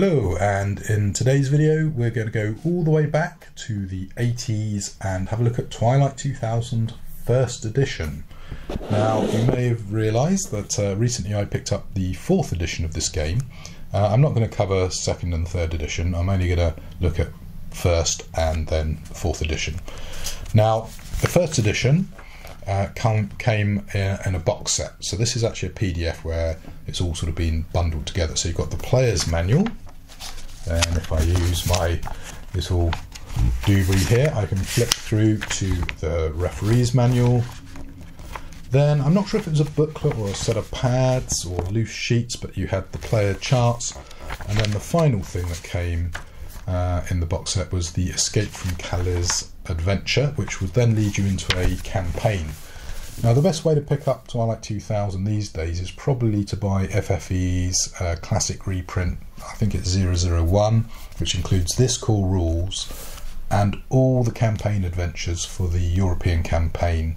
Hello, and in today's video we're going to go all the way back to the 80s and have a look at Twilight 2000 first edition. Now, you may have realised that recently I picked up the 4th edition of this game. I'm not going to cover 2nd and 3rd edition, I'm only going to look at 1st and then 4th edition. Now, the 1st edition came in a box set, so this is actually a PDF where it's all sort of been bundled together. So you've got the player's manual, and if I use my little doobry here I can flip through to the referee's manual. Then I'm not sure if it was a booklet or a set of pads or loose sheets, but you had the player charts, and then the final thing that came in the box set was the Escape from Calais adventure, which would then lead you into a campaign. Now, the best way to pick up Twilight 2000 these days is probably to buy FFE's classic reprint. I think it's 001, which includes this core rules and all the campaign adventures for the European campaign,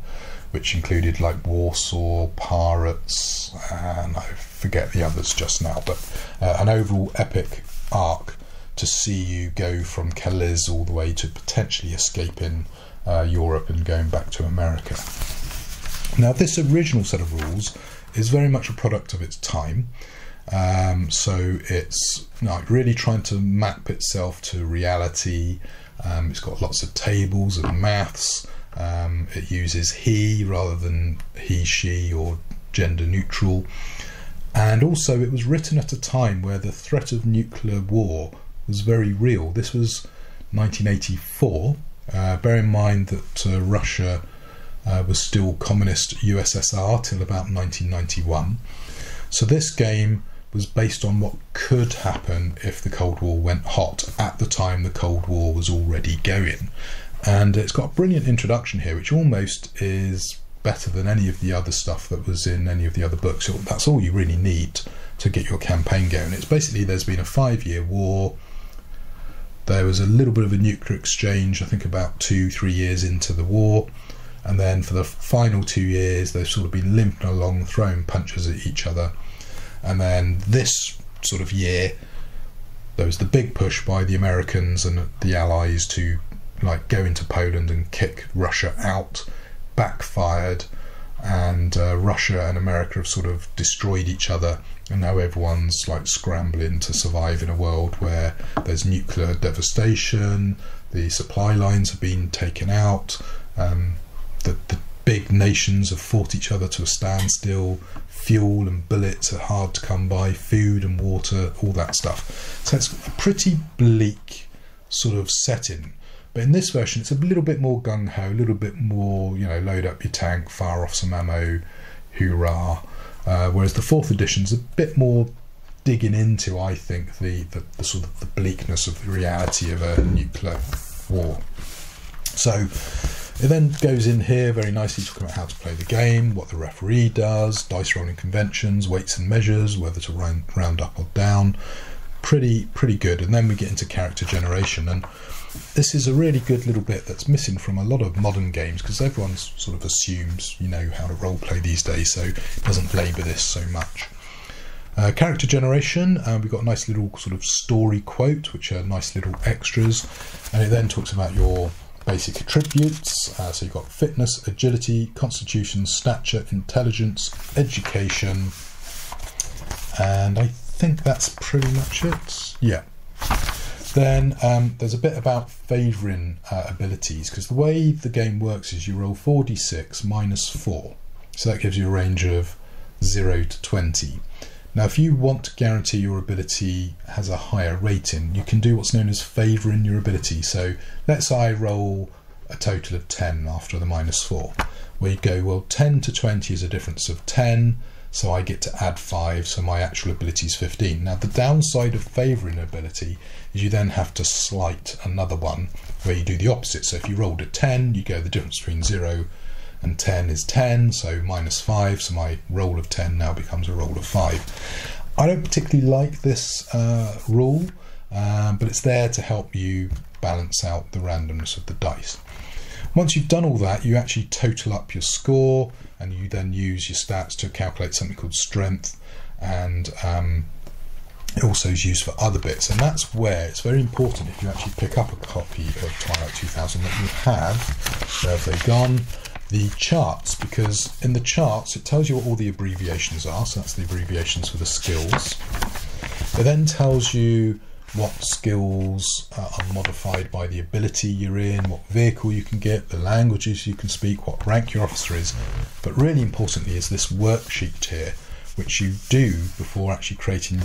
which included like Warsaw, Pirates, and I forget the others just now, but an overall epic arc to see you go from Calais all the way to potentially escaping Europe and going back to America. Now, this original set of rules is very much a product of its time, so it's really trying to map itself to reality. It's got lots of tables and maths. It uses he rather than he, she, or gender neutral, and also it was written at a time where the threat of nuclear war was very real. This was 1984. Bear in mind that Russia was still communist USSR till about 1991. So this game was based on what could happen if the Cold War went hot. At the time, the Cold War was already going. And it's got a brilliant introduction here, which almost is better than any of the other stuff that was in any of the other books. So that's all you really need to get your campaign going. It's basically, there's been a 5-year war. There was a little bit of a nuclear exchange, I think about 2-3 years into the war. And then for the final 2 years, they've sort of been limping along, throwing punches at each other. And then this sort of year, there was the big push by the Americans and the Allies to like go into Poland and kick Russia out. Backfired, and Russia and America have sort of destroyed each other, and now everyone's like scrambling to survive in a world where there's nuclear devastation, the supply lines have been taken out, the big nations have fought each other to a standstill, fuel and bullets are hard to come by, food and water, all that stuff. So it's a pretty bleak sort of setting. But in this version, it's a little bit more gung-ho, a little bit more, load up your tank, fire off some ammo, hoorah. Whereas the 4th edition is a bit more digging into, I think, the sort of the bleakness of the reality of a nuclear war. So it then goes in here very nicely talking about how to play the game, what the referee does, dice rolling conventions, weights and measures, whether to round up or down. Pretty good. And then we get into character generation, and this is a really good little bit that's missing from a lot of modern games, because everyone sort of assumes you know how to role play these days, so it doesn't labour this so much. Character generation, we've got a nice little sort of story quote, which are nice little extras, and it then talks about your basic attributes. So you've got fitness, agility, constitution, stature, intelligence, education, and I think that's pretty much it. Yeah. Then there's a bit about favouring abilities, because the way the game works is you roll 4d6 minus 4, so that gives you a range of 0 to 20. Now, if you want to guarantee your ability has a higher rating, you can do what's known as favouring your ability. So let's say I roll a total of 10 after the minus 4, where you go, well, 10 to 20 is a difference of 10, so I get to add 5, so my actual ability is 15. Now, the downside of favouring ability is you then have to slight another one where you do the opposite. So if you rolled a 10, you go, the difference between 0 and 10 is 10, so minus 5, so my roll of 10 now becomes a roll of 5. I don't particularly like this rule, but it's there to help you balance out the randomness of the dice. Once you've done all that, you actually total up your score, and you then use your stats to calculate something called strength, and It also is used for other bits, and that's where it's very important if you actually pick up a copy of Twilight 2000 that you have, where have they gone, the charts, because in the charts it tells you what all the abbreviations are, so that's the abbreviations for the skills. It then tells you what skills are modified by the ability you're in, what vehicle you can get, the languages you can speak, what rank your officer is, but really importantly is this worksheet here, which you do before actually creating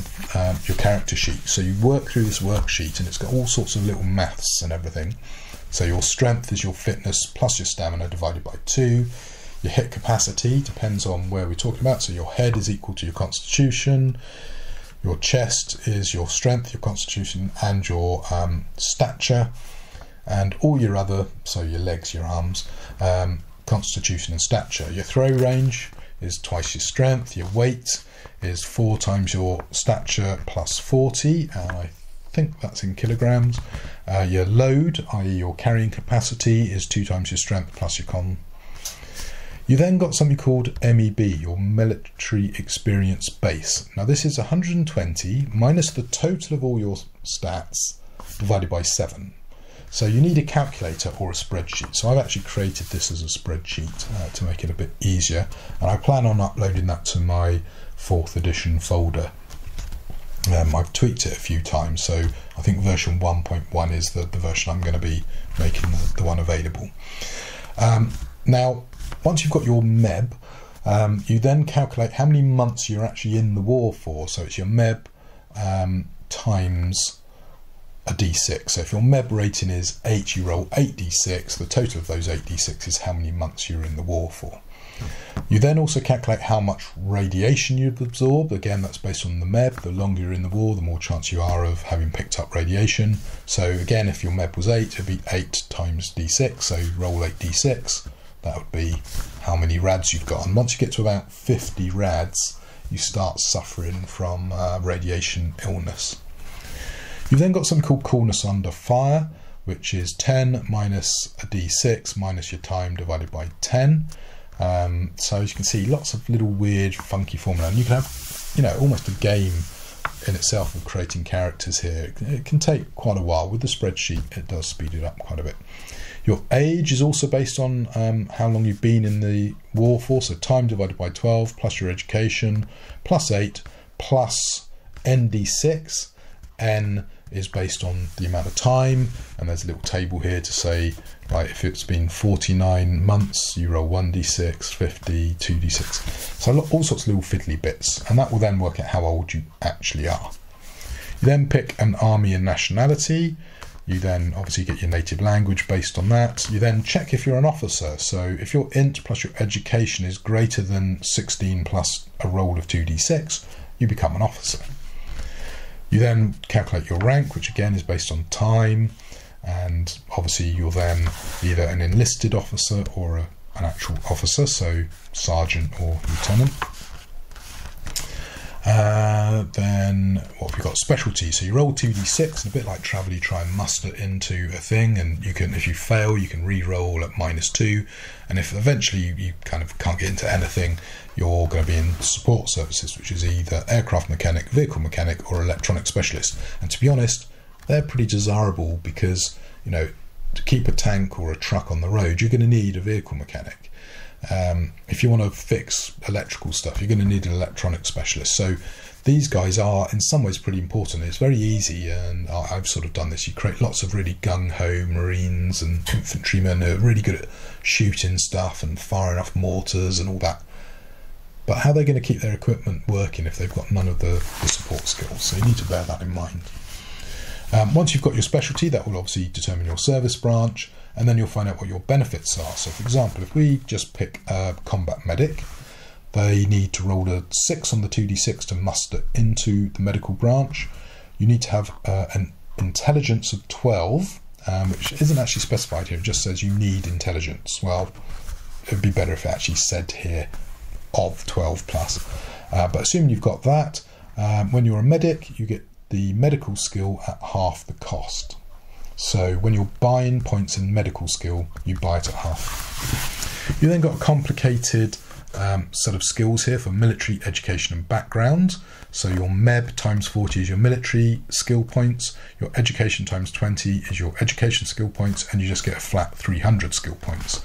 your character sheet. So you work through this worksheet and it's got all sorts of little maths and everything. So your strength is your fitness plus your stamina divided by 2. Your hit capacity depends on where we're talking about. So your head is equal to your constitution. Your chest is your strength, your constitution, and your stature. And all your other, so your legs, your arms, constitution and stature. Your throw range is twice your strength. Your weight is 4 times your stature plus 40. And I think that's in kilograms. Your load, i.e. your carrying capacity, is 2 times your strength plus your con. You then got something called MEB, your military experience base. Now this is 120 minus the total of all your stats divided by 7. So you need a calculator or a spreadsheet. So I've actually created this as a spreadsheet to make it a bit easier, and I plan on uploading that to my 4th edition folder. I've tweaked it a few times, so I think version 1.1 is the version I'm going to be making the one available. Now, once you've got your MEB, you then calculate how many months you're actually in the war for. So it's your MEB times a d6. So if your MEB rating is 8, you roll 8d6. The total of those 8d6 is how many months you're in the war for. You then also calculate how much radiation you've absorbed. Again, that's based on the MEB. The longer you're in the war, the more chance you are of having picked up radiation. So again, if your MEB was 8, it'd be 8 times d6. So roll 8d6. That would be how many rads you've got. And once you get to about 50 rads, you start suffering from radiation illness. You've then got something called coolness under fire, which is 10 minus a d6 minus your time divided by 10. So as you can see, lots of little weird funky formula, and you can have, you know, almost a game in itself of creating characters here. It can take quite a while. With the spreadsheet, it does speed it up quite a bit. Your age is also based on how long you've been in the war for, so time divided by 12 plus your education plus 8 plus ND6. N is based on the amount of time, and there's a little table here to say, right, if it's been 49 months, you roll 1d6, 50, 2d6. So all sorts of little fiddly bits, and that will then work out how old you actually are. You then pick an army and nationality. You then obviously get your native language based on that. You then check if you're an officer. So if your int plus your education is greater than 16 plus a roll of 2d6, you become an officer. You then calculate your rank, which again is based on time, and obviously you're then either an enlisted officer or an actual officer, so sergeant or lieutenant. Then what have we got? Specialty. So you roll 2d6, and a bit like travel, you try and muster into a thing, and you can, if you fail, you can re-roll at -2, and if eventually you kind of can't get into anything, you're going to be in support services, which is either aircraft mechanic, vehicle mechanic, or electronic specialist. And to be honest, they're pretty desirable because, you know, to keep a tank or a truck on the road, you're going to need a vehicle mechanic. If you want to fix electrical stuff, you're going to need an electronic specialist. So these guys are in some ways pretty important. It's very easy, and I've sort of done this. You create lots of really gung-ho Marines and infantrymen who are really good at shooting stuff and firing off mortars and all that. But how are they going to keep their equipment working if they've got none of the support skills? So you need to bear that in mind. Once you've got your specialty, that will obviously determine your service branch, and then you'll find out what your benefits are. So for example, if we just pick a combat medic, they need to roll a 6 on the 2d6 to muster into the medical branch. You need to have an intelligence of 12, which isn't actually specified here. It just says you need intelligence. Well, it would be better if it actually said here of 12 plus. But assuming you've got that, when you're a medic, you get the medical skill at half the cost. So when you're buying points in medical skill, you buy it at half. You then got a complicated set of skills here for military, education and background. So your MEB times 40 is your military skill points, your education times 20 is your education skill points, and you just get a flat 300 skill points.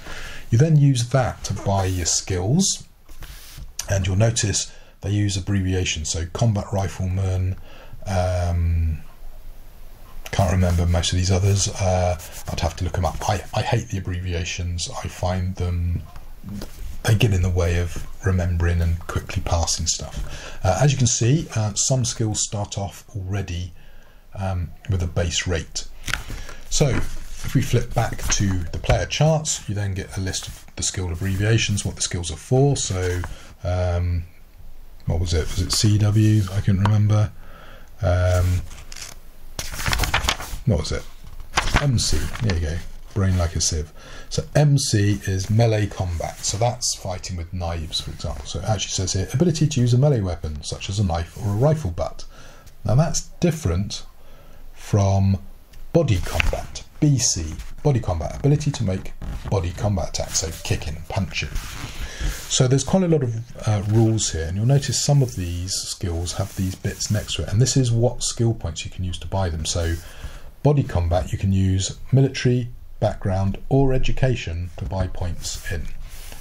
You then use that to buy your skills, and you'll notice they use abbreviations. So combat rifleman, can't remember most of these others. I'd have to look them up. I hate the abbreviations. I find them, they get in the way of remembering and quickly passing stuff. As you can see, some skills start off already with a base rate. So if we flip back to the player charts, you then get a list of the skill abbreviations, what the skills are for. So what was it? Was it CW? I couldn't remember. What was it? MC. There you go. Brain like a sieve. So MC is melee combat. So that's fighting with knives, for example. So it actually says here, ability to use a melee weapon, such as a knife or a rifle butt. Now that's different from body combat. BC, body combat, ability to make body combat attacks, so kicking and punching. So there's quite a lot of rules here, and you'll notice some of these skills have these bits next to it, and this is what skill points you can use to buy them. So body combat, you can use military, background or education to buy points in.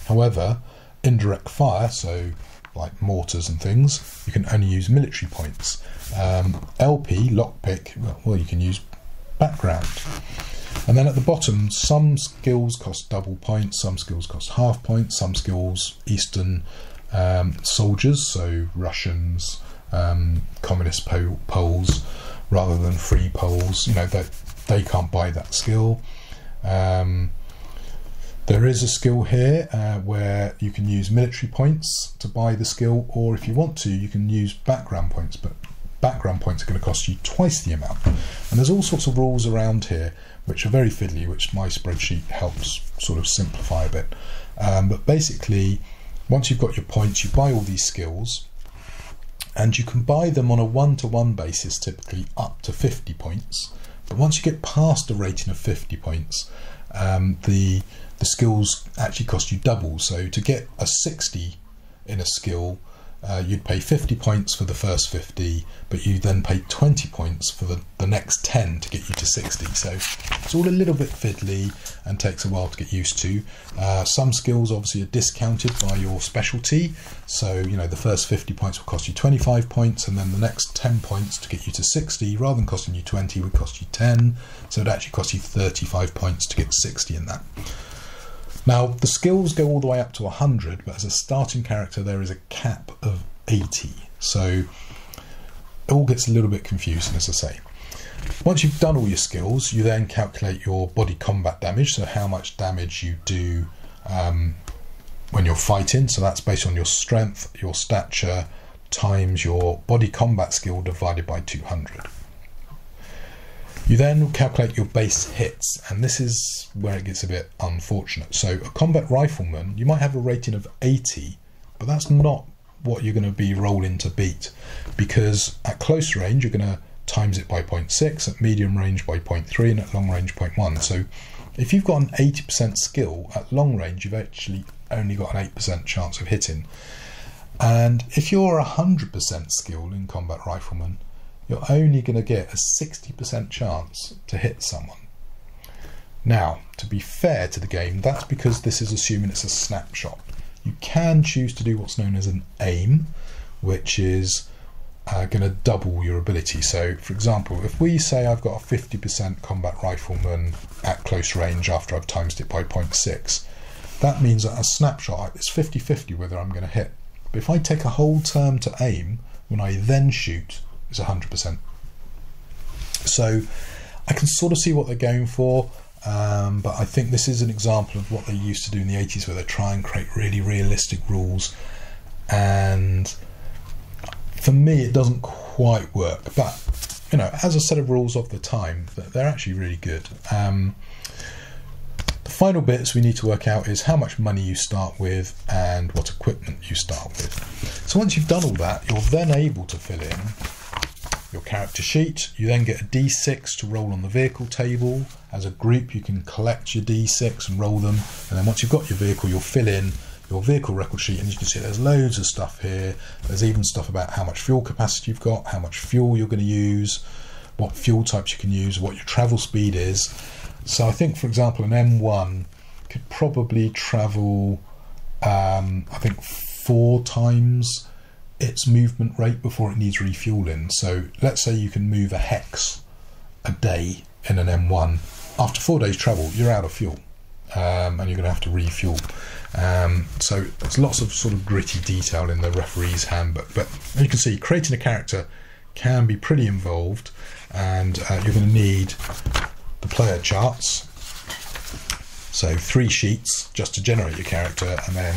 However, indirect fire, so like mortars and things, you can only use military points. LP, lockpick, well, you can use background. And then at the bottom, some skills cost double points, some skills cost half points, some skills Eastern soldiers, so Russians, communist Poles, rather than free Poles, you know, that they can't buy that skill. There is a skill here where you can use military points to buy the skill, or if you want to, you can use background points, but background points are going to cost you twice the amount. And there's all sorts of rules around here which are very fiddly, which my spreadsheet helps sort of simplify a bit. But basically, once you've got your points, you buy all these skills, and you can buy them on a one-to-one basis, typically up to 50 points. But once you get past a rating of 50 points, the skills actually cost you double. So to get a 60 in a skill, you'd pay 50 points for the first 50, but you then pay 20 points for the next 10 to get you to 60. So it's all a little bit fiddly and takes a while to get used to. Some skills obviously are discounted by your specialty. So, you know, the first 50 points will cost you 25 points, and then the next 10 points to get you to 60, rather than costing you 20, would cost you 10. So it actually costs you 35 points to get 60 in that. Now, the skills go all the way up to 100, but as a starting character, there is a cap of 80. So it all gets a little bit confusing, as I say. Once you've done all your skills, you then calculate your body combat damage, so how much damage you do when you're fighting. So that's based on your strength, your stature, times your body combat skill divided by 200. You then calculate your base hits, and this is where it gets a bit unfortunate. So a combat rifleman, you might have a rating of 80, but that's not what you're going to be rolling to beat, because at close range you're going to times it by 0.6, at medium range by 0.3, and at long range 0.1. So if you've got an 80% skill, at long range you've actually only got an 8% chance of hitting. And if you're 100% skilled in combat rifleman, you're only going to get a 60% chance to hit someone. Now, to be fair to the game, that's because this is assuming it's a snapshot. You can choose to do what's known as an aim, which is going to double your ability. So, for example, if we say I've got a 50% combat rifleman at close range after I've times it by 0.6, that means that a snapshot, it's 50-50 whether I'm going to hit. But if I take a whole turn to aim, when I then shoot, is 100%. So I can sort of see what they're going for, but I think this is an example of what they used to do in the 80s, where they try and create really realistic rules, and for me it doesn't quite work. But you know, as a set of rules of the time, they're actually really good. The final bits we need to work out is how much money you start with and what equipment you start with. So once you've done all that, you're then able to fill in your character sheet. You then get a D6 to roll on the vehicle table. As a group you can collect your D6 and roll them, and then once you've got your vehicle, you'll fill in your vehicle record sheet, and you can see there's loads of stuff here. There's even stuff about how much fuel capacity you've got, how much fuel you're going to use, what fuel types you can use, what your travel speed is. So I think, for example, an M1 could probably travel I think 4 times its movement rate before it needs refueling. So let's say you can move a hex a day in an M1. After 4 days travel, you're out of fuel, and you're going to have to refuel. So there's lots of sort of gritty detail in the referee's handbook, but you can see creating a character can be pretty involved, and you're going to need the player charts. So 3 sheets just to generate your character, and then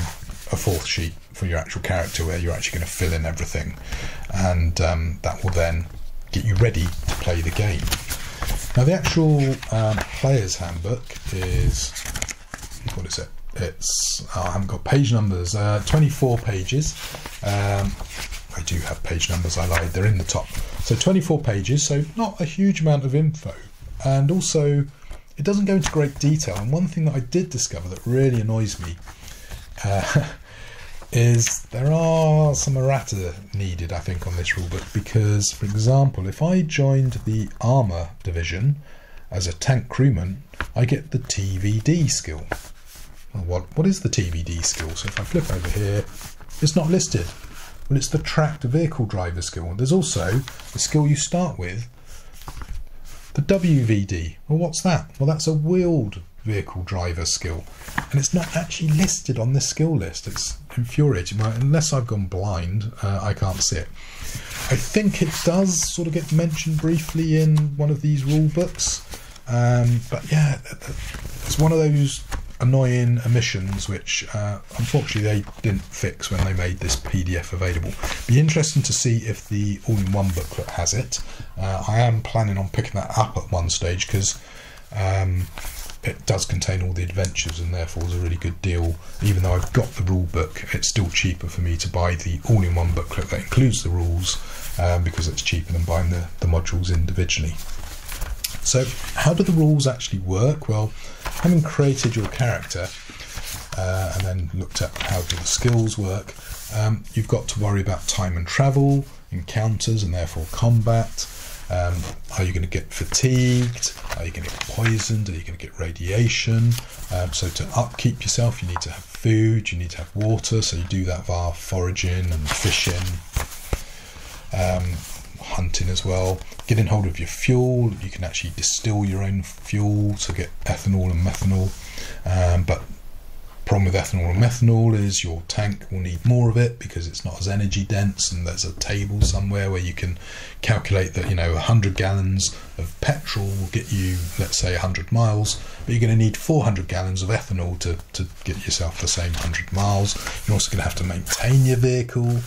a 4th sheet for your actual character where you're actually going to fill in everything, and that will then get you ready to play the game. Now the actual player's handbook is, what is it? It's, I haven't got page numbers, 24 pages. I do have page numbers, I lied, they're in the top. So 24 pages, so not a huge amount of info, and also it doesn't go into great detail. And one thing that I did discover that really annoys me is there are some errata needed, I think, on this rulebook, because, for example, if I joined the armour division as a tank crewman, I get the TVD skill. Well, what is the TVD skill? So if I flip over here, it's not listed. Well, it's the tracked vehicle driver skill. There's also the skill you start with, the WVD. Well, what's that? Well, that's a wheeled vehicle driver skill, and it's not actually listed on this skill list. It's infuriating. Well, unless I've gone blind, I can't see it. I think it does sort of get mentioned briefly in one of these rule books, but yeah, it's one of those annoying omissions which unfortunately they didn't fix when they made this PDF available. Be interesting to see if the all-in-one booklet has it. I am planning on picking that up at one stage, because it does contain all the adventures and therefore is a really good deal. Even though I've got the rule book, it's still cheaper for me to buy the all-in-one booklet that includes the rules, because it's cheaper than buying the modules individually. So how do the rules actually work? Well, having created your character and then looked at how do the skills work, you've got to worry about time and travel, encounters and therefore combat. Are you going to get fatigued? Are you going to get poisoned? Are you going to get radiation? So to upkeep yourself, you need to have food, you need to have water, so you do that via foraging and fishing, hunting as well. Getting hold of your fuel, you can actually distill your own fuel to get ethanol and methanol, but problem with ethanol and methanol is your tank will need more of it because it's not as energy dense, and there's a table somewhere where you can calculate that, you know, 100 gallons of petrol will get you, let's say, 100 miles, but you're going to need 400 gallons of ethanol to get yourself the same 100 miles. You're also going to have to maintain your vehicle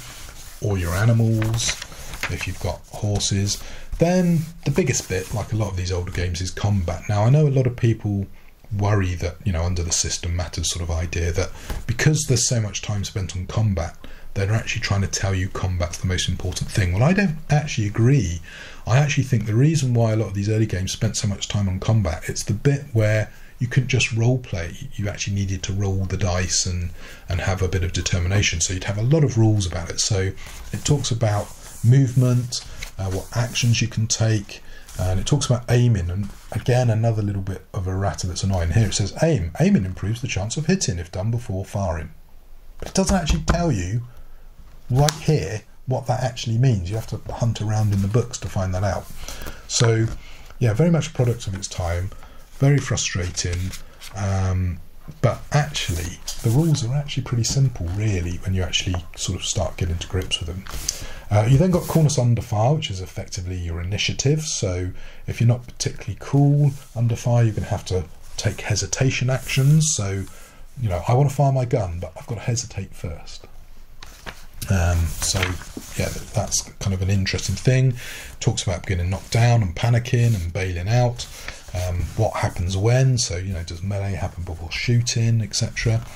or your animals if you've got horses. Then the biggest bit, like a lot of these older games, is combat. Now I know a lot of people worry that, you know, under the system matters sort of idea, that because there's so much time spent on combat, they're actually trying to tell you combat's the most important thing. Well, I don't actually agree. I actually think the reason why a lot of these early games spent so much time on combat, it's the bit where you couldn't just role play. You actually needed to roll the dice and have a bit of determination. So you'd have a lot of rules about it. So it talks about movement, what actions you can take, and it talks about aiming. And again, another little bit of errata that's annoying here. It says aiming improves the chance of hitting if done before firing, but it doesn't actually tell you right here what that actually means. You have to hunt around in the books to find that out. So yeah, very much a product of its time, very frustrating, but actually the rules are actually pretty simple really when you actually sort of start getting to grips with them. You then got coolness under fire, which is effectively your initiative. So if you're not particularly cool under fire, you're going to have to take hesitation actions. So, you know, I want to fire my gun, but I've got to hesitate first. So yeah, that's kind of an interesting thing. Talks about getting knocked down and panicking and bailing out. What happens when, so, you know, does melee happen before shooting, etc.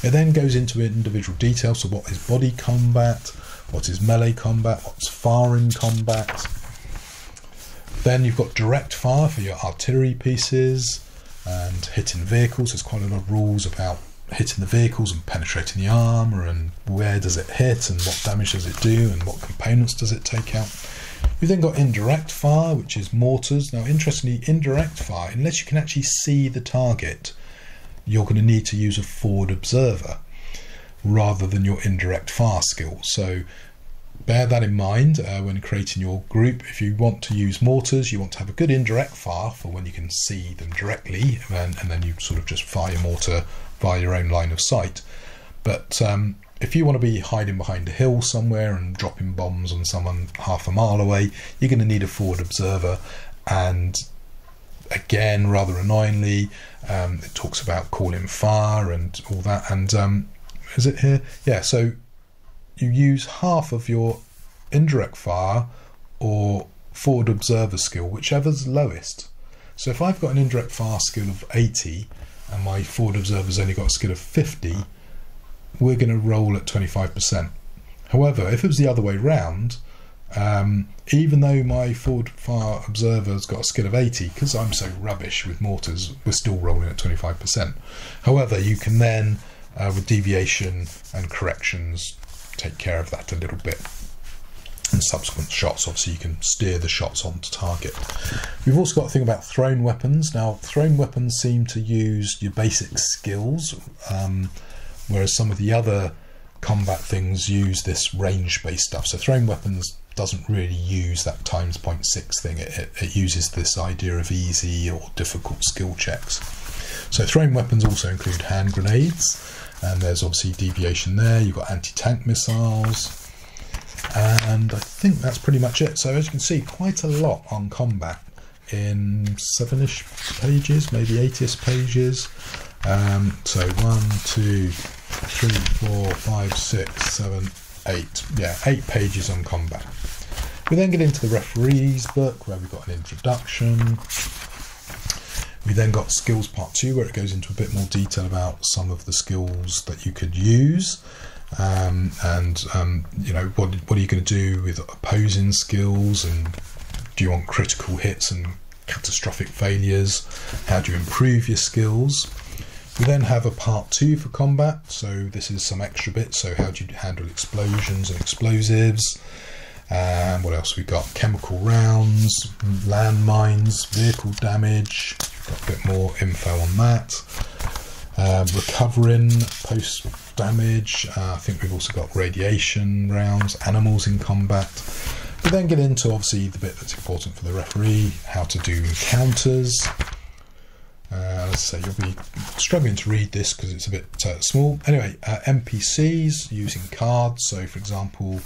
It then goes into individual details. So what is body combat, what is melee combat, what's firing combat. Then you've got direct fire for your artillery pieces and hitting vehicles. There's quite a lot of rules about hitting the vehicles and penetrating the armour, and where does it hit and what damage does it do and what components does it take out. We've then got indirect fire, which is mortars. Now interestingly, indirect fire, unless you can actually see the target, you're going to need to use a forward observer rather than your indirect fire skill. So bear that in mind when creating your group. If you want to use mortars, you want to have a good indirect fire for when you can see them directly, and then you sort of just fire your mortar via your own line of sight. But if you want to be hiding behind a hill somewhere and dropping bombs on someone half a mile away, you're going to need a forward observer. And again, rather annoyingly, it talks about calling fire and all that. And is it here? Yeah, so you use half of your indirect fire or forward observer skill, whichever's lowest. So if I've got an indirect fire skill of 80 and my forward observer's only got a skill of 50, we're going to roll at 25%. However, if it was the other way round, even though my forward fire observer's got a skill of 80, because I'm so rubbish with mortars, we're still rolling at 25%. However, you can then, with deviation and corrections, take care of that a little bit. And subsequent shots, obviously you can steer the shots onto target. We've also got a thing about thrown weapons. Now, thrown weapons seem to use your basic skills, whereas some of the other combat things use this range-based stuff. So thrown weapons doesn't really use that times 0.6 thing. It uses this idea of easy or difficult skill checks. So thrown weapons also include hand grenades, and there's obviously deviation there. You've got anti-tank missiles, and I think that's pretty much it. So as you can see, quite a lot on combat in 7-ish pages, maybe 8-ish pages. So 1, 2, 3, 4, 5, 6, 7, 8. Yeah, 8 pages on combat. We then get into the referee's book, where we've got an introduction. We then got skills part 2, where it goes into a bit more detail about some of the skills that you could use, and you know, what are you going to do with opposing skills, and do you want critical hits and catastrophic failures? How do you improve your skills? We then have a part 2 for combat, so this is some extra bits. So how do you handle explosions and explosives? And what else we got? Chemical rounds, landmines, vehicle damage. Got a bit more info on that. Recovering post damage. I think we've also got radiation rounds, animals in combat. We then get into obviously the bit that's important for the referee, how to do encounters. As I say, you'll be struggling to read this because it's a bit small. Anyway, NPCs using cards. So for example,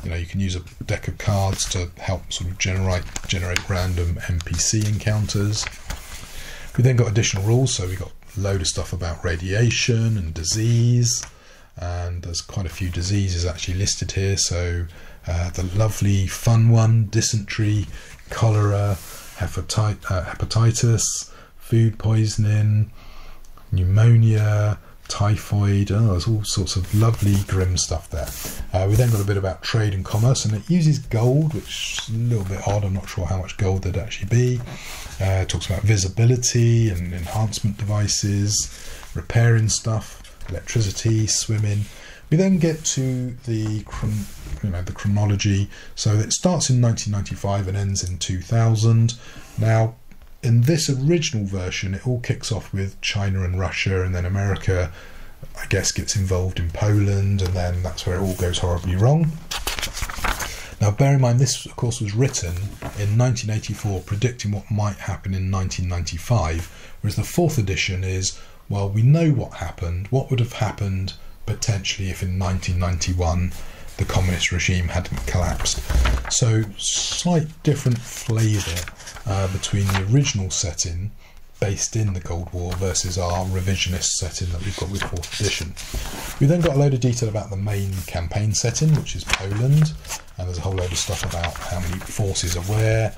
you know, you can use a deck of cards to help sort of generate random NPC encounters. We then got additional rules, so we got a load of stuff about radiation and disease, and there's quite a few diseases actually listed here. So the lovely fun one, dysentery, cholera, hepatitis, food poisoning, pneumonia, typhoid. Oh, there's all sorts of lovely grim stuff there. We then got a bit about trade and commerce, and it uses gold, which is a little bit odd. I'm not sure how much gold there'd actually be. It talks about visibility and enhancement devices, repairing stuff, electricity, swimming. We then get to the chronology. So it starts in 1995 and ends in 2000. Now, in this original version, it all kicks off with China and Russia, and then America, I guess, gets involved in Poland, and then that's where it all goes horribly wrong. Now, bear in mind, this, of course, was written in 1984, predicting what might happen in 1995, whereas the 4th edition is, well, we know what happened, what would have happened potentially if in 1991 the communist regime hadn't collapsed. So, slight different flavour between the original setting based in the Cold War versus our revisionist setting that we've got with 4th edition. We then got a load of detail about the main campaign setting, which is Poland, and there's a whole load of stuff about how many forces are where.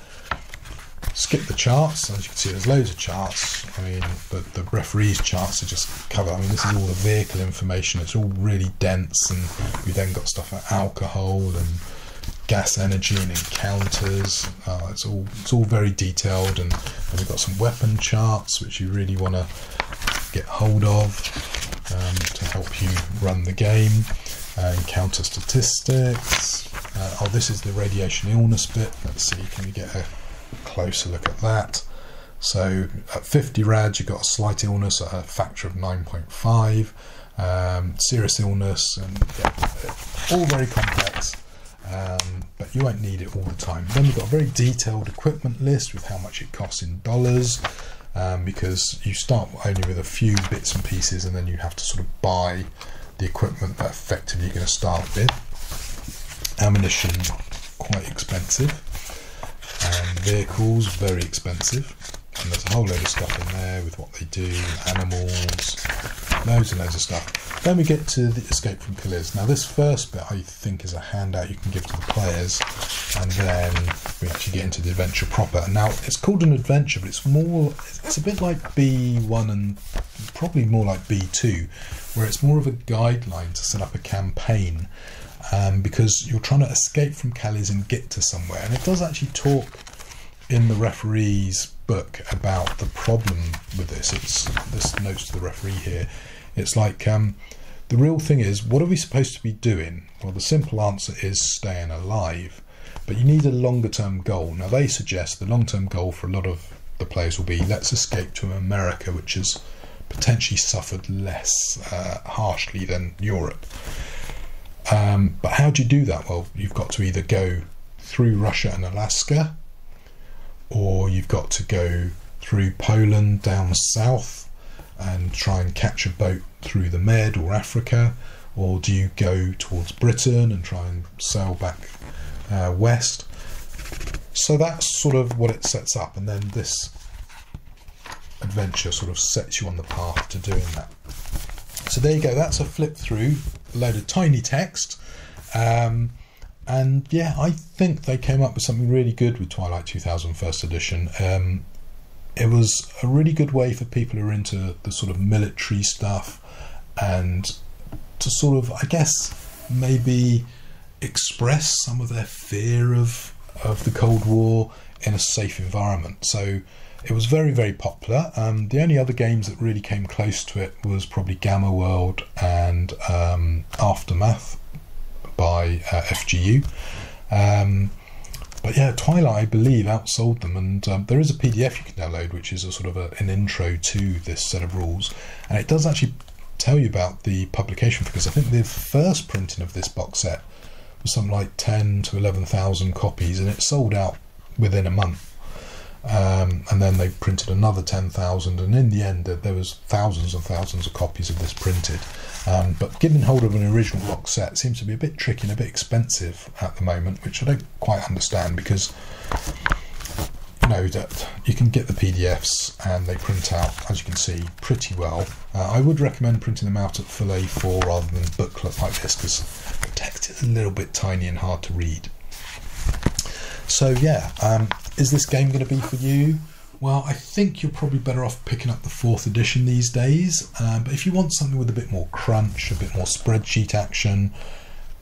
Skip the charts. As you can see, there's loads of charts. I mean, but the referee's charts are just cover. I mean, this is all the vehicle information. It's all really dense, and we then got stuff like alcohol and gas energy and encounters. It's all very detailed, and we've got some weapon charts which you really want to get hold of. to help you run the game. Encounter statistics. Oh, this is the radiation illness bit. Let's see, can we get a closer look at that? So at 50 rads, you've got a slight illness at a factor of 9.5, serious illness, and yeah, all very complex, but you won't need it all the time. Then we've got a very detailed equipment list with how much it costs in dollars, because you start only with a few bits and pieces, and then you have to sort of buy the equipment that effectively you're going to start with. Ammunition, quite expensive, and vehicles, very expensive. And there's a whole load of stuff in there with what they do, animals, loads and loads of stuff. Then we get to the escape from Calais. Now this first bit I think is a handout you can give to the players, and then we actually get into the adventure proper. Now it's called an adventure, but it's a bit like B1 and probably more like B2, where it's more of a guideline to set up a campaign, because you're trying to escape from Calais and get to somewhere. And it does actually talk in the referee's book about the problem with this. This notes to the referee here. It's like, the real thing is, what are we supposed to be doing? Well, the simple answer is staying alive, but you need a longer term goal. Now they suggest the long term goal for a lot of the players will be, let's escape to America, which has potentially suffered less harshly than Europe. But how do you do that? Well, you've got to either go through Russia and Alaska, or you've got to go through Poland down south and try and catch a boat through the Med or Africa, or do you go towards Britain and try and sail back west? So that's sort of what it sets up, and then this adventure sort of sets you on the path to doing that. So there you go, that's a flip through, a load of tiny text. And yeah, I think they came up with something really good with Twilight 2000 First Edition. It was a really good way for people who are into the sort of military stuff, and to sort of, I guess, maybe express some of their fear of the Cold War in a safe environment. So it was very, very popular. The only other games that really came close to it was probably Gamma World and Aftermath by FGU. But yeah, Twilight, I believe, outsold them, and there is a PDF you can download which is a sort of an intro to this set of rules, and it does actually tell you about the publication figures. I think the first printing of this box set was something like 10 to 11,000 copies, and it sold out within a month. And then they printed another 10,000, and in the end there was thousands and thousands of copies of this printed. But getting hold of an original box set seems to be a bit tricky and a bit expensive at the moment, which I don't quite understand, because you know that you can get the PDFs and they print out, as you can see, pretty well. I would recommend printing them out at full A4 rather than booklet like this, because the text is a little bit tiny and hard to read. So yeah, is this game going to be for you? Well, I think you're probably better off picking up the 4th edition these days, but if you want something with a bit more crunch, a bit more spreadsheet action,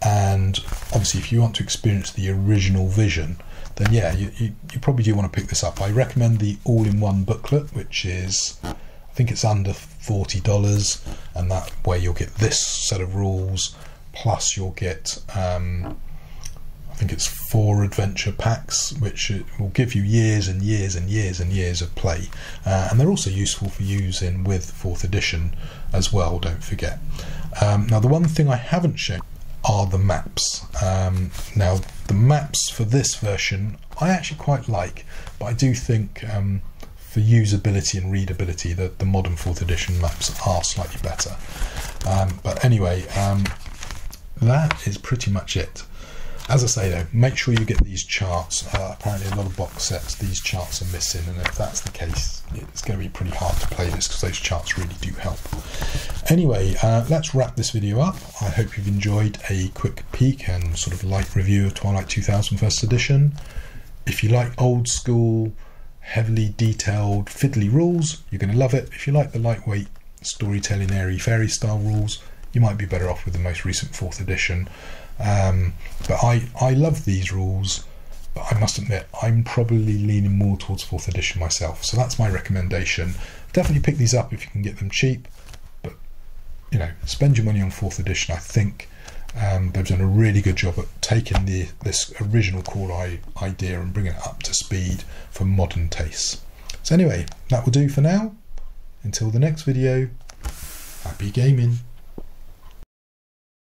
and obviously if you want to experience the original vision, then yeah, you probably do want to pick this up. I recommend the all-in-one booklet, which is, I think it's under $40, and that way you'll get this set of rules, plus you'll get I think it's 4 adventure packs, which will give you years and years and years and years of play, and they're also useful for using with 4th edition as well, don't forget. Now the one thing I haven't shown are the maps. Now the maps for this version I actually quite like, but I do think for usability and readability that the modern 4th edition maps are slightly better. But anyway, that is pretty much it. As I say though, make sure you get these charts. Apparently a lot of box sets, these charts are missing, and if that's the case, it's going to be pretty hard to play this, because those charts really do help. Anyway, let's wrap this video up. I hope you've enjoyed a quick peek and sort of light review of Twilight 2000 First Edition. If you like old school, heavily detailed, fiddly rules, you're going to love it. If you like the lightweight, storytelling, airy fairy style rules, you might be better off with the most recent 4th edition. But I love these rules, but I must admit I'm probably leaning more towards 4th edition myself, so that's my recommendation. Definitely pick these up if you can get them cheap, but you know, spend your money on 4th edition. I think they've done a really good job at taking this original core idea and bringing it up to speed for modern tastes. So anyway, that will do for now. Until the next video, happy gaming.